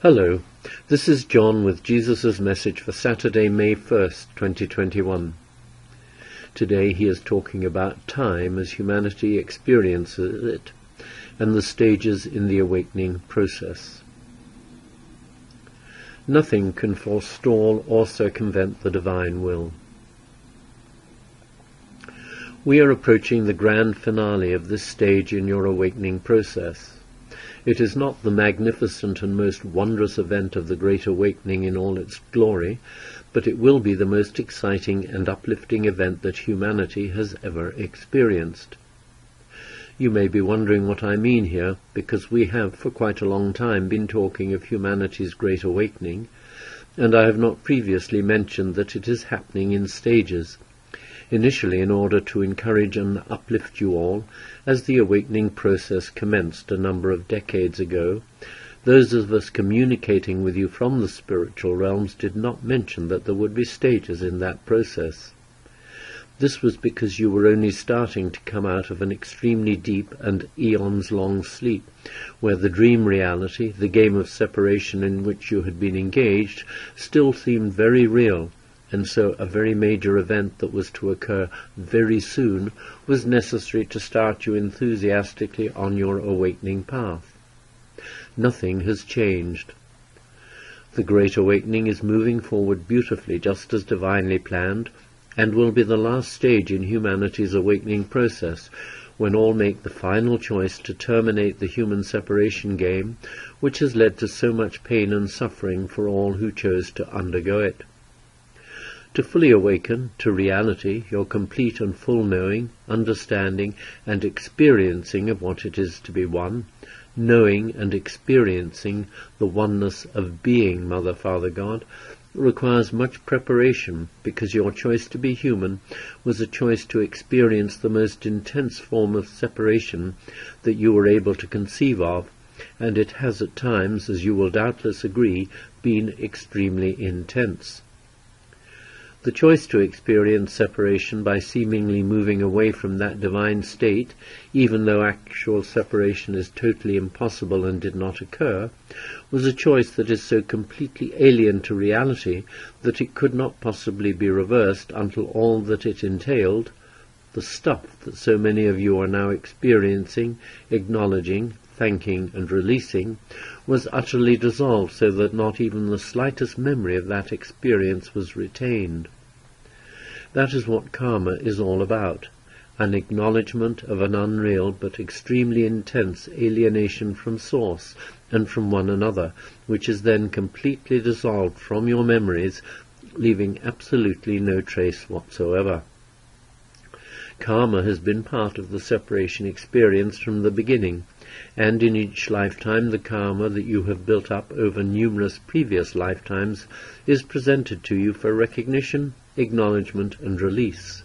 Hello, this is John with Jesus' message for Saturday, May 1st, 2021. Today he is talking about time as humanity experiences it and the stages in the awakening process. Nothing can forestall or circumvent the divine will. We are approaching the grand finale of this stage in your awakening process. It is not the magnificent and most wondrous event of the Great Awakening in all its glory, but it will be the most exciting and uplifting event that humanity has ever experienced. You may be wondering what I mean here, because we have for quite a long time been talking of humanity's Great Awakening, and I have not previously mentioned that it is happening in stages. Initially, in order to encourage and uplift you all, as the awakening process commenced a number of decades ago, those of us communicating with you from the spiritual realms did not mention that there would be stages in that process. This was because you were only starting to come out of an extremely deep and eons-long sleep, where the dream reality, the game of separation in which you had been engaged, still seemed very real, and so a very major event that was to occur very soon was necessary to start you enthusiastically on your awakening path. Nothing has changed. The Great Awakening is moving forward beautifully, just as divinely planned, and will be the last stage in humanity's awakening process, when all make the final choice to terminate the human separation game, which has led to so much pain and suffering for all who chose to undergo it. To fully awaken to reality, your complete and full knowing, understanding, and experiencing of what it is to be one, knowing and experiencing the oneness of being Mother, Father, God, requires much preparation, because your choice to be human was a choice to experience the most intense form of separation that you were able to conceive of, and it has at times, as you will doubtless agree, been extremely intense. The choice to experience separation by seemingly moving away from that divine state, even though actual separation is totally impossible and did not occur, was a choice that is so completely alien to reality that it could not possibly be reversed until all that it entailed, the stuff that so many of you are now experiencing, acknowledging, thanking and releasing, was utterly dissolved, so that not even the slightest memory of that experience was retained. That is what karma is all about, an acknowledgement of an unreal but extremely intense alienation from Source and from one another, which is then completely dissolved from your memories, leaving absolutely no trace whatsoever. Karma has been part of the separation experience from the beginning, and in each lifetime the karma that you have built up over numerous previous lifetimes is presented to you for recognition, acknowledgement and release.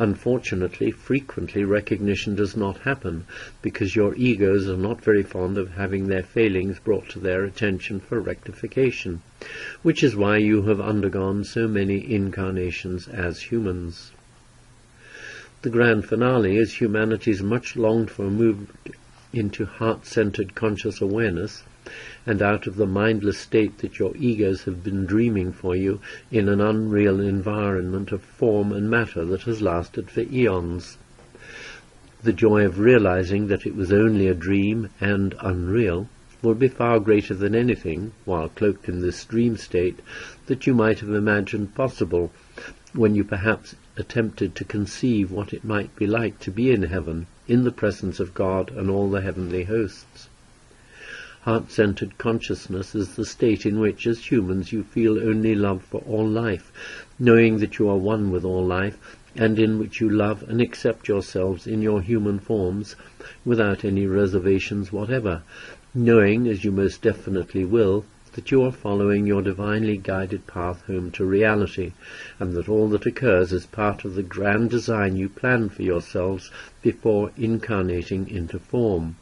Unfortunately, frequently recognition does not happen, because your egos are not very fond of having their failings brought to their attention for rectification, which is why you have undergone so many incarnations as humans. The grand finale is humanity's much longed for move into heart-centered conscious awareness, and out of the mindless state that your egos have been dreaming for you in an unreal environment of form and matter that has lasted for eons. The joy of realizing that it was only a dream and unreal will be far greater than anything, while cloaked in this dream state, that you might have imagined possible when you perhaps attempted to conceive what it might be like to be in heaven, in the presence of God and all the heavenly hosts. Heart-centered consciousness is the state in which, as humans, you feel only love for all life, knowing that you are one with all life, and in which you love and accept yourselves in your human forms without any reservations whatever, knowing, as you most definitely will, that you are following your divinely guided path home to reality, and that all that occurs is part of the grand design you planned for yourselves before incarnating into form.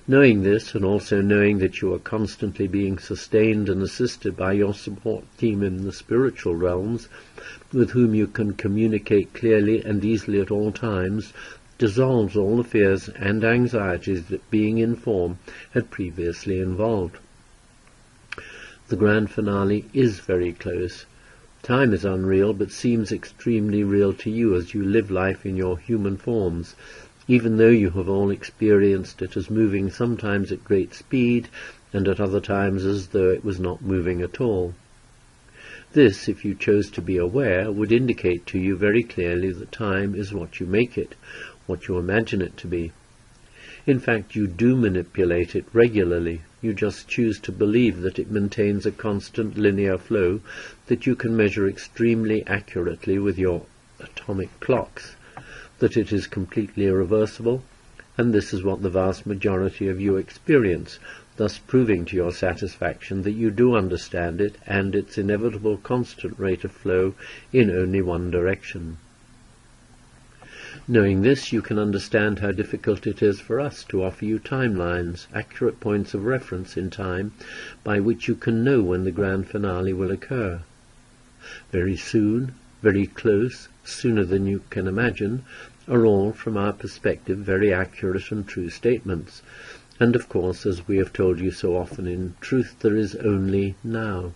Knowing this, and also knowing that you are constantly being sustained and assisted by your support team in the spiritual realms, with whom you can communicate clearly and easily at all times, dissolves all the fears and anxieties that being in form had previously involved. The grand finale is very close. Time is unreal, but seems extremely real to you as you live life in your human forms, even though you have all experienced it as moving sometimes at great speed, and at other times as though it was not moving at all. This, if you chose to be aware, would indicate to you very clearly that time is what you make it, what you imagine it to be. In fact, you do manipulate it regularly. You just choose to believe that it maintains a constant linear flow that you can measure extremely accurately with your atomic clocks, that it is completely irreversible, and this is what the vast majority of you experience, thus proving to your satisfaction that you do understand it and its inevitable constant rate of flow in only one direction. Knowing this, you can understand how difficult it is for us to offer you timelines, accurate points of reference in time, by which you can know when the grand finale will occur. Very soon, very close, sooner than you can imagine, are all, from our perspective, very accurate and true statements. And of course, as we have told you so often, in truth there is only now.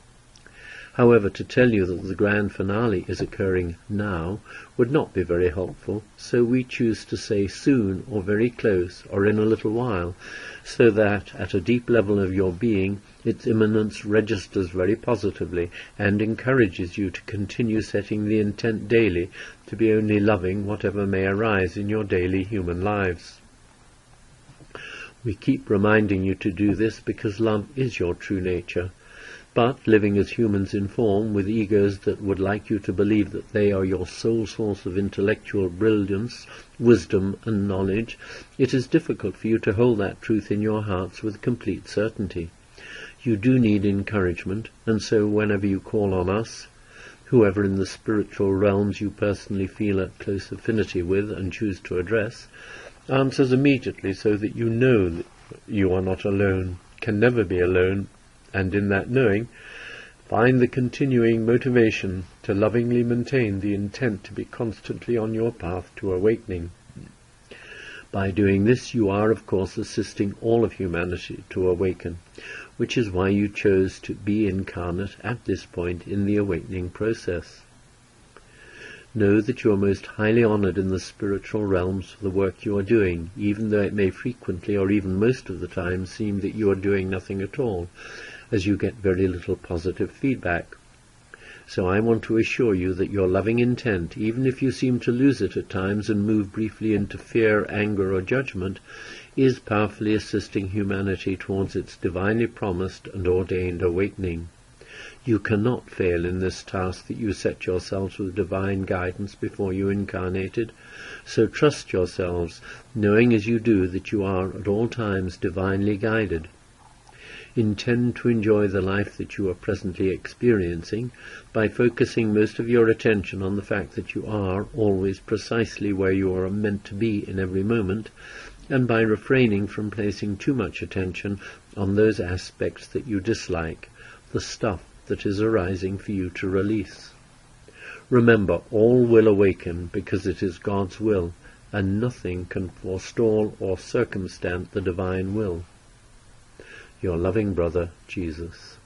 However, to tell you that the grand finale is occurring now would not be very helpful, so we choose to say soon, or very close, or in a little while, so that at a deep level of your being its imminence registers very positively and encourages you to continue setting the intent daily to be only loving whatever may arise in your daily human lives. We keep reminding you to do this because love is your true nature. But, living as humans in form, with egos that would like you to believe that they are your sole source of intellectual brilliance, wisdom, and knowledge, it is difficult for you to hold that truth in your hearts with complete certainty. You do need encouragement, and so whenever you call on us, whoever in the spiritual realms you personally feel a close affinity with and choose to address, answers immediately so that you know that you are not alone, can never be alone, and in that knowing, find the continuing motivation to lovingly maintain the intent to be constantly on your path to awakening. By doing this, you are, of course, assisting all of humanity to awaken, which is why you chose to be incarnate at this point in the awakening process. Know that you are most highly honored in the spiritual realms for the work you are doing, even though it may frequently, or even most of the time, seem that you are doing nothing at all, as you get very little positive feedback. So I want to assure you that your loving intent, even if you seem to lose it at times and move briefly into fear, anger, or judgment, is powerfully assisting humanity towards its divinely promised and ordained awakening. You cannot fail in this task that you set yourselves with divine guidance before you incarnated, so trust yourselves, knowing as you do that you are at all times divinely guided. Intend to enjoy the life that you are presently experiencing by focusing most of your attention on the fact that you are always precisely where you are meant to be in every moment, and by refraining from placing too much attention on those aspects that you dislike, the stuff that is arising for you to release. Remember, all will awaken because it is God's will, and nothing can forestall or circumvent the divine will. Your loving brother, Jesus.